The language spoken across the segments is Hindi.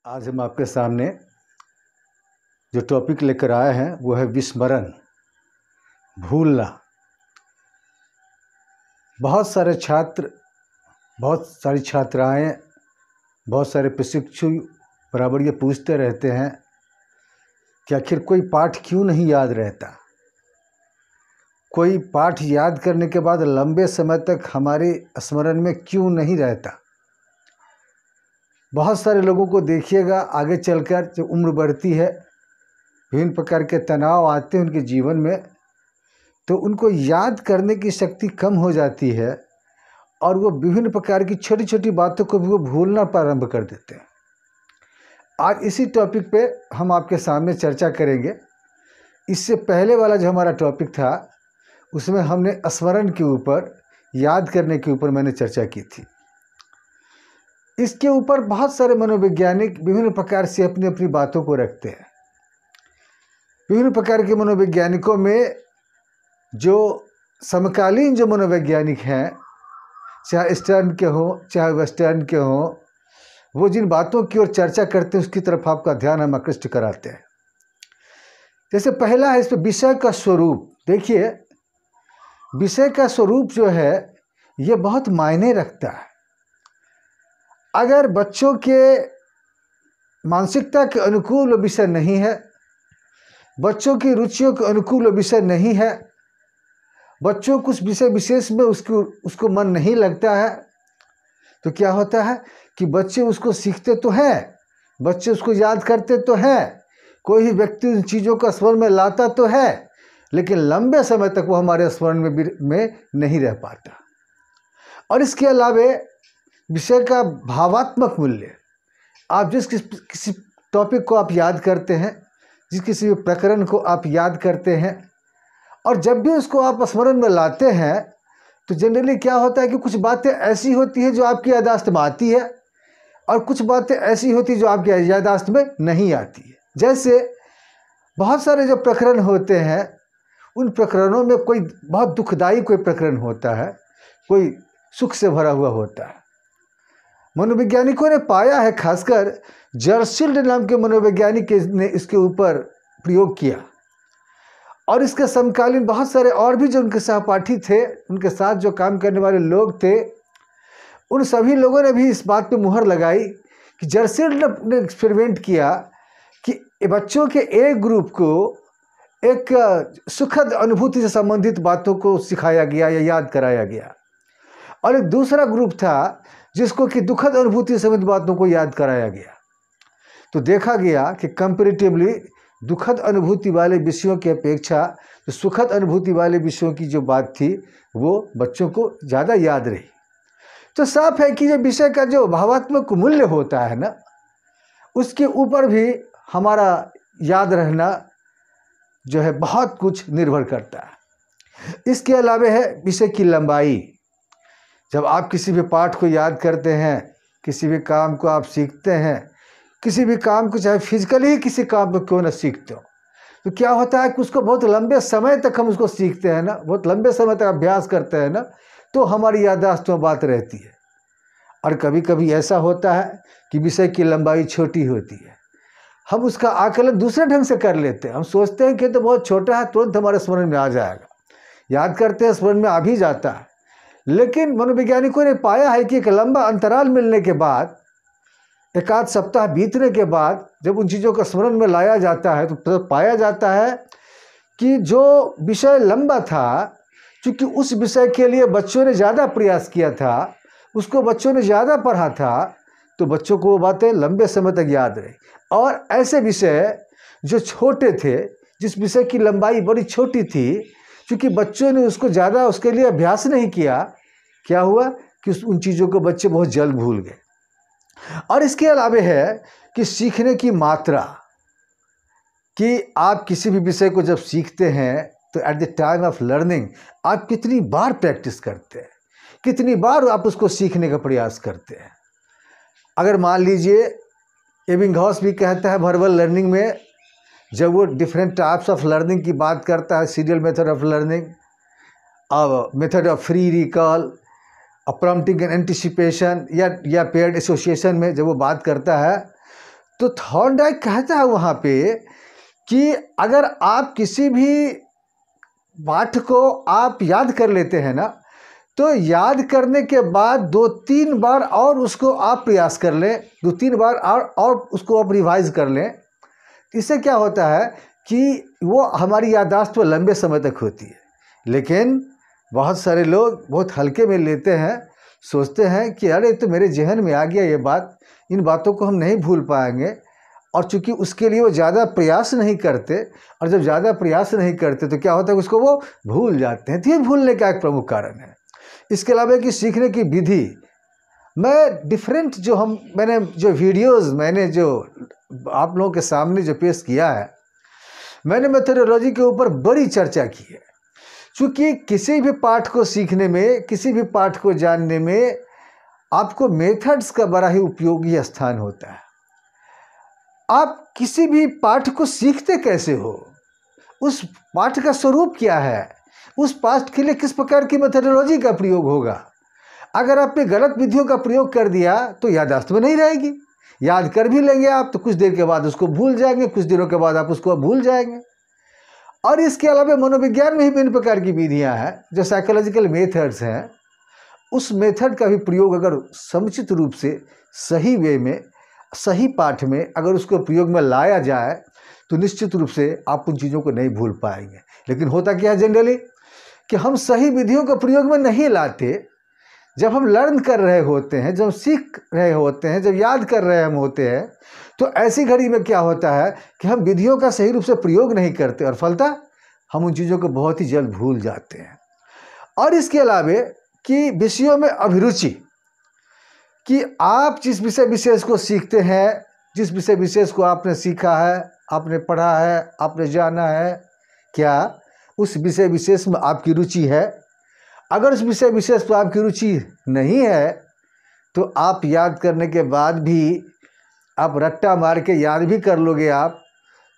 आज हम आपके सामने जो टॉपिक लेकर आए हैं वो है विस्मरण, भूलना। बहुत सारे छात्र, बहुत सारी छात्राएं, बहुत सारे प्रशिक्षु बराबर ये पूछते रहते हैं कि आखिर कोई पाठ क्यों नहीं याद रहता, कोई पाठ याद करने के बाद लंबे समय तक हमारे स्मरण में क्यों नहीं रहता। बहुत सारे लोगों को देखिएगा, आगे चलकर जब उम्र बढ़ती है, विभिन्न प्रकार के तनाव आते हैं उनके जीवन में, तो उनको याद करने की शक्ति कम हो जाती है और वो विभिन्न प्रकार की छोटी छोटी बातों को भी वो भूलना प्रारंभ कर देते हैं। आज इसी टॉपिक पे हम आपके सामने चर्चा करेंगे। इससे पहले वाला जो हमारा टॉपिक था उसमें हमने स्मरण के ऊपर, याद करने के ऊपर मैंने चर्चा की थी। इसके ऊपर बहुत सारे मनोवैज्ञानिक विभिन्न प्रकार से अपनी अपनी बातों को रखते हैं। विभिन्न प्रकार के मनोवैज्ञानिकों में जो समकालीन जो मनोवैज्ञानिक हैं, चाहे ईस्टर्न के हों चाहे वेस्टर्न के हों, वो जिन बातों की ओर चर्चा करते हैं उसकी तरफ आपका ध्यान हम आकृष्ट कराते हैं। जैसे पहला है इस पर विषय का स्वरूप। देखिए, विषय का स्वरूप जो है ये बहुत मायने रखता है। अगर बच्चों के मानसिकता के अनुकूल विषय नहीं है, बच्चों की रुचियों के अनुकूल विषय नहीं है, बच्चों को उस विषय विशेष में उसको मन नहीं लगता है, तो क्या होता है कि बच्चे उसको सीखते तो हैं, बच्चे उसको याद करते तो हैं, कोई भी व्यक्ति उन चीज़ों का स्मरण में लाता तो है, लेकिन लंबे समय तक वो हमारे स्मरण में नहीं रह पाता। और इसके अलावा विषय का भावात्मक मूल्य, आप जिस किसी टॉपिक को आप याद करते हैं, जिस किसी भी प्रकरण को आप याद करते हैं, और जब भी उसको आप स्मरण में लाते हैं तो जनरली क्या होता है कि कुछ बातें ऐसी होती हैं जो आपकी याददाश्त में आती है और कुछ बातें ऐसी होती हैं जो आपकी याददाश्त में नहीं आती है। जैसे बहुत सारे जो प्रकरण होते हैं, उन प्रकरणों में कोई बहुत दुखदाई कोई प्रकरण होता है, कोई सुख से भरा हुआ होता है। मनोवैज्ञानिकों ने पाया है, खासकर जर्सिल्ड नाम के मनोवैज्ञानिक ने इसके ऊपर प्रयोग किया, और इसके समकालीन बहुत सारे और भी जो उनके सहपाठी थे, उनके साथ जो काम करने वाले लोग थे, उन सभी लोगों ने भी इस बात पे मुहर लगाई कि जर्सिल्ड ने एक्सपेरिमेंट किया कि बच्चों के एक ग्रुप को एक सुखद अनुभूति से संबंधित बातों को सिखाया गया या याद कराया गया, और एक दूसरा ग्रुप था जिसको कि दुखद अनुभूति से संबंधित बातों को याद कराया गया। तो देखा गया कि कंपैरेटिवली दुखद अनुभूति वाले विषयों की अपेक्षा जो सुखद अनुभूति वाले विषयों की जो बात थी वो बच्चों को ज़्यादा याद रही। तो साफ है कि जो विषय का जो भावात्मक मूल्य होता है ना, उसके ऊपर भी हमारा याद रहना जो है बहुत कुछ निर्भर करता है। इसके अलावा है विषय की लंबाई। जब आप किसी भी पाठ को याद करते हैं, किसी भी काम को आप सीखते हैं, किसी भी काम को चाहे फिजिकली ही किसी काम को क्यों ना सीखते हो, तो क्या होता है कि उसको बहुत लंबे समय तक हम उसको सीखते हैं ना, बहुत लंबे समय तक अभ्यास करते हैं ना, तो हमारी याददाश्त में बात रहती है। और कभी कभी ऐसा होता है कि विषय की लंबाई छोटी होती है, हम उसका आकलन दूसरे ढंग से कर लेते हैं। हम सोचते हैं कि तो बहुत छोटा है, तुरंत हमारे स्मरण में आ जाएगा, याद करते हैं स्मरण में आ भी जाता है। लेकिन मनोवैज्ञानिकों ने पाया है कि एक लंबा अंतराल मिलने के बाद, एक आध सप्ताह बीतने के बाद, जब उन चीज़ों का स्मरण में लाया जाता है तो पाया जाता है कि जो विषय लंबा था, चूँकि उस विषय के लिए बच्चों ने ज़्यादा प्रयास किया था, उसको बच्चों ने ज़्यादा पढ़ा था, तो बच्चों को वो बातें लंबे समय तक याद रही। और ऐसे विषय जो छोटे थे, जिस विषय की लंबाई बड़ी छोटी थी, क्योंकि बच्चों ने उसको ज़्यादा उसके लिए अभ्यास नहीं किया, क्या हुआ कि उन चीज़ों को बच्चे बहुत जल्द भूल गए। और इसके अलावा है कि सीखने की मात्रा, कि आप किसी भी विषय को जब सीखते हैं तो at the time of learning आप कितनी बार प्रैक्टिस करते हैं, कितनी बार आप उसको सीखने का प्रयास करते हैं। अगर मान लीजिए, एबिंगहॉस भी कहता है वर्बल लर्निंग में, जब वो डिफरेंट टाइप्स ऑफ लर्निंग की बात करता है, serial method of learning, method of free recall, prompting and anticipation या पेयर्ड एसोसिएशन में जब वो बात करता है, तो थॉर्नडाइक कहता है वहाँ पे कि अगर आप किसी भी पाठ को आप याद कर लेते हैं ना, तो याद करने के बाद 2-3 बार और उसको आप प्रयास कर लें, 2-3 बार और उसको आप रिवाइज कर लें। इससे क्या होता है कि वो हमारी याददाश्त तो लंबे समय तक होती है। लेकिन बहुत सारे लोग बहुत हल्के में लेते हैं, सोचते हैं कि अरे तो मेरे जहन में आ गया ये बात, इन बातों को हम नहीं भूल पाएंगे। और चूंकि उसके लिए वो ज़्यादा प्रयास नहीं करते, और जब ज़्यादा प्रयास नहीं करते तो क्या होता है, उसको वो भूल जाते हैं। तो ये भूलने का एक प्रमुख कारण है। इसके अलावा कि सीखने की विधि, मैं डिफरेंट मैंने जो वीडियोज़ मैंने जो आप लोगों के सामने जो पेश किया है, मैंने मेथोडोलॉजी के ऊपर बड़ी चर्चा की है। चूँकि किसी भी पाठ को सीखने में, किसी भी पाठ को जानने में आपको मेथड्स का बड़ा ही उपयोगी स्थान होता है। आप किसी भी पाठ को सीखते कैसे हो, उस पाठ का स्वरूप क्या है, उस पाठ के लिए किस प्रकार की मेथोडोलॉजी का प्रयोग होगा। अगर आपने गलत विधियों का प्रयोग कर दिया तो याददाश्त में नहीं रहेगी। याद कर भी लेंगे आप तो कुछ देर के बाद उसको भूल जाएंगे, कुछ दिनों के बाद आप उसको भूल जाएंगे। और इसके अलावा मनोविज्ञान में ही विभिन्न प्रकार की विधियां हैं, जो साइकोलॉजिकल मेथड्स हैं। उस मेथड का भी प्रयोग अगर समुचित रूप से सही वे में, सही पाठ में अगर उसको प्रयोग में लाया जाए तो निश्चित रूप से आप उन चीज़ों को नहीं भूल पाएंगे। लेकिन होता क्या है जनरली कि हम सही विधियों को प्रयोग में नहीं लाते। जब हम लर्न कर रहे होते हैं, जब सीख रहे होते हैं, जब याद कर रहे हम होते हैं, तो ऐसी घड़ी में क्या होता है कि हम विधियों का सही रूप से प्रयोग नहीं करते और फलतः हम उन चीज़ों को बहुत ही जल्द भूल जाते हैं। और इसके अलावा कि विषयों में अभिरुचि, कि आप जिस विषय विशेष को सीखते हैं, जिस विषय विशेष को आपने सीखा है, आपने पढ़ा है, आपने जाना है, क्या उस विषय विशेष में आपकी रुचि है। अगर उस विषय विशेष पर आपकी रुचि नहीं है तो आप याद करने के बाद भी आप रट्टा मार के याद भी कर लोगे, आप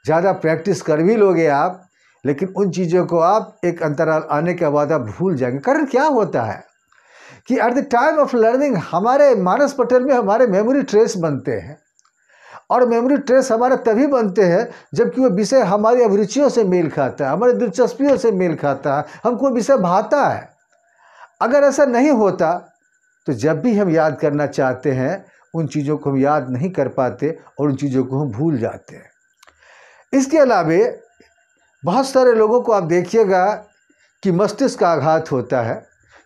ज़्यादा प्रैक्टिस कर भी लोगे आप, लेकिन उन चीज़ों को आप एक अंतराल आने के बाद आप भूल जाएंगे। कारण क्या होता है कि at the time of learning हमारे मानस पटल में हमारे मेमोरी ट्रेस बनते हैं। और मेमोरी ट्रेस हमारे तभी बनते हैं जबकि वो विषय हमारी अभिरुचियों से मेल खाता है, हमारी दिलचस्पियों से मेल खाता है, हमको विषय भाता है। अगर ऐसा नहीं होता तो जब भी हम याद करना चाहते हैं उन चीज़ों को हम याद नहीं कर पाते और उन चीज़ों को हम भूल जाते हैं। इसके अलावा बहुत सारे लोगों को आप देखिएगा कि मस्तिष्क का आघात होता है,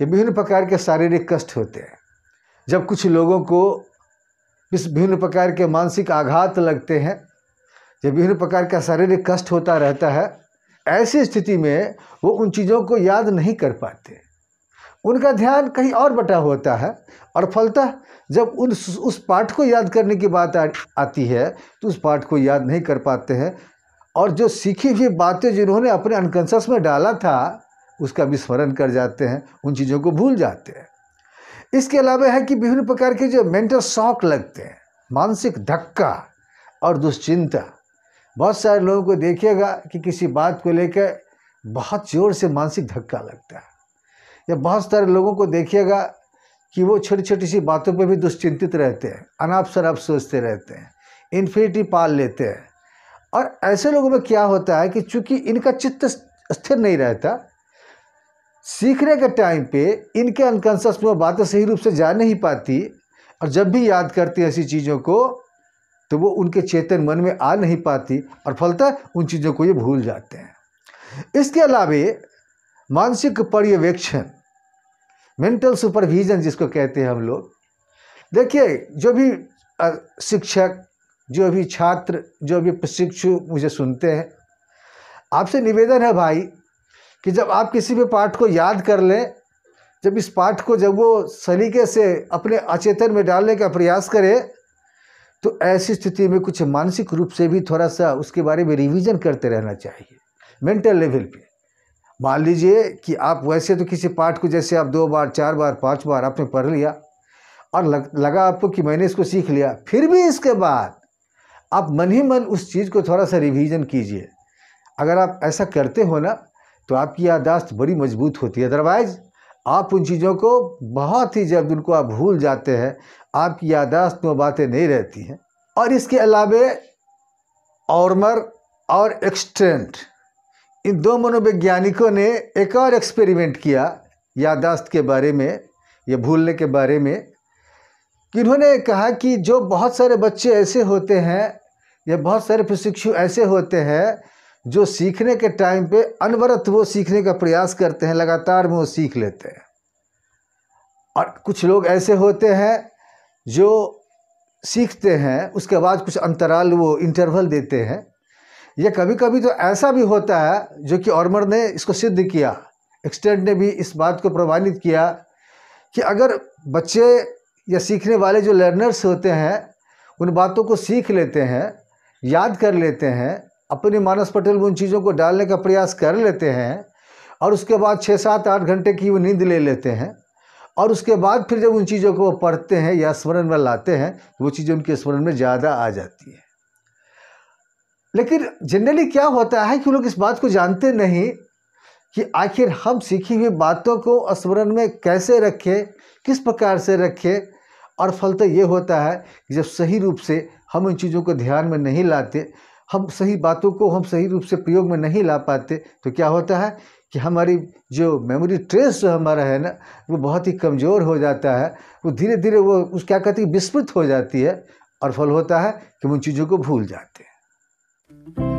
ये विभिन्न प्रकार के शारीरिक कष्ट होते हैं। जब कुछ लोगों को इस विभिन्न प्रकार के मानसिक आघात लगते हैं, जब विभिन्न प्रकार का शारीरिक कष्ट होता रहता है, ऐसी स्थिति में वो उन चीज़ों को याद नहीं कर पाते, उनका ध्यान कहीं और बटा होता है। और फलतः जब उस पाठ को याद करने की बात आती है तो उस पाठ को याद नहीं कर पाते हैं, और जो सीखी हुई बातें जिन्होंने अपने अनकॉन्शियस में डाला था उसका विस्मरण कर जाते हैं, उन चीज़ों को भूल जाते हैं। इसके अलावा है कि विभिन्न प्रकार के जो मेंटल शॉक लगते हैं, मानसिक धक्का और दुश्चिंता। बहुत सारे लोगों को देखिएगा कि किसी बात को लेकर बहुत ज़ोर से मानसिक धक्का लगता है, या बहुत सारे लोगों को देखिएगा कि वो छोटी छोटी सी बातों पे भी दुश्चिंतित रहते हैं, अनाप शनाप सोचते रहते हैं, इन्फिनिटी पाल लेते हैं। और ऐसे लोगों में क्या होता है कि चूंकि इनका चित्त स्थिर नहीं रहता, सीखने के टाइम पे इनके अनकॉन्शियस में बातें सही रूप से जा नहीं पाती, और जब भी याद करते हैं ऐसी चीज़ों को तो वो उनके चेतन मन में आ नहीं पाती और फलतः उन चीज़ों को ये भूल जाते हैं। इसके अलावा मानसिक पर्यवेक्षण, मेंटल सुपरविजन जिसको कहते हैं हम लोग। देखिए, जो भी शिक्षक, जो भी छात्र, जो भी प्रशिक्षु मुझे सुनते हैं, आपसे निवेदन है भाई कि जब आप किसी भी पाठ को याद कर लें, जब इस पाठ को जब वो सलीके से अपने अचेतन में डालने का प्रयास करें, तो ऐसी स्थिति में कुछ मानसिक रूप से भी थोड़ा सा उसके बारे में रिवीजन करते रहना चाहिए मेंटल लेवल पे। मान लीजिए कि आप वैसे तो किसी पाठ को जैसे आप 2 बार 4 बार 5 बार आपने पढ़ लिया और लगा आपको कि मैंने इसको सीख लिया, फिर भी इसके बाद आप मन ही मन उस चीज़ को थोड़ा सा रिवीजन कीजिए। अगर आप ऐसा करते हो ना तो आपकी याददाश्त बड़ी मजबूत होती है। अदरवाइज़ आप उन चीज़ों को बहुत ही जल्द उनको आप भूल जाते हैं, आपकी याददाश्त में बातें नहीं रहती हैं। और इसके अलावे ऑर्मर और एक्सटेंट, इन दो मनोवैज्ञानिकों ने एक और एक्सपेरिमेंट किया याददाश्त के बारे में या भूलने के बारे में, कि इन्होंने कहा कि जो बहुत सारे बच्चे ऐसे होते हैं या बहुत सारे प्रशिक्षु ऐसे होते हैं जो सीखने के टाइम पे अनवरत वो सीखने का प्रयास करते हैं, लगातार वो सीख लेते हैं, और कुछ लोग ऐसे होते हैं जो सीखते हैं उसके बाद कुछ अंतराल, वो इंटरवल देते हैं। या कभी कभी तो ऐसा भी होता है जो कि ऑर्मर ने इसको सिद्ध किया, एक्सटेंट ने भी इस बात को प्रमाणित किया कि अगर बच्चे या सीखने वाले जो लर्नर्स होते हैं उन बातों को सीख लेते हैं, याद कर लेते हैं, अपने मानस पटल में उन चीज़ों को डालने का प्रयास कर लेते हैं, और उसके बाद 6, 7, 8 घंटे की वो नींद ले लेते हैं, और उसके बाद फिर जब उन चीज़ों को वो पढ़ते हैं या स्मरण में लाते हैं तो वो चीज़ें उनके स्मरण में ज़्यादा आ जाती है। लेकिन जनरली क्या होता है कि लोग इस बात को जानते नहीं कि आखिर हम सीखी हुई बातों को स्मरण में कैसे रखें, किस प्रकार से रखें, और फलतः ये होता है कि जब सही रूप से हम उन चीज़ों को ध्यान में नहीं लाते, हम सही बातों को हम सही रूप से प्रयोग में नहीं ला पाते, तो क्या होता है कि हमारी जो मेमोरी ट्रेस जो हमारा है ना, वो बहुत ही कमज़ोर हो जाता है, वो धीरे धीरे वो उस क्या कहते हैं विस्मृत हो जाती है, और फल होता है कि हम उन चीज़ों को भूल जाते हैं।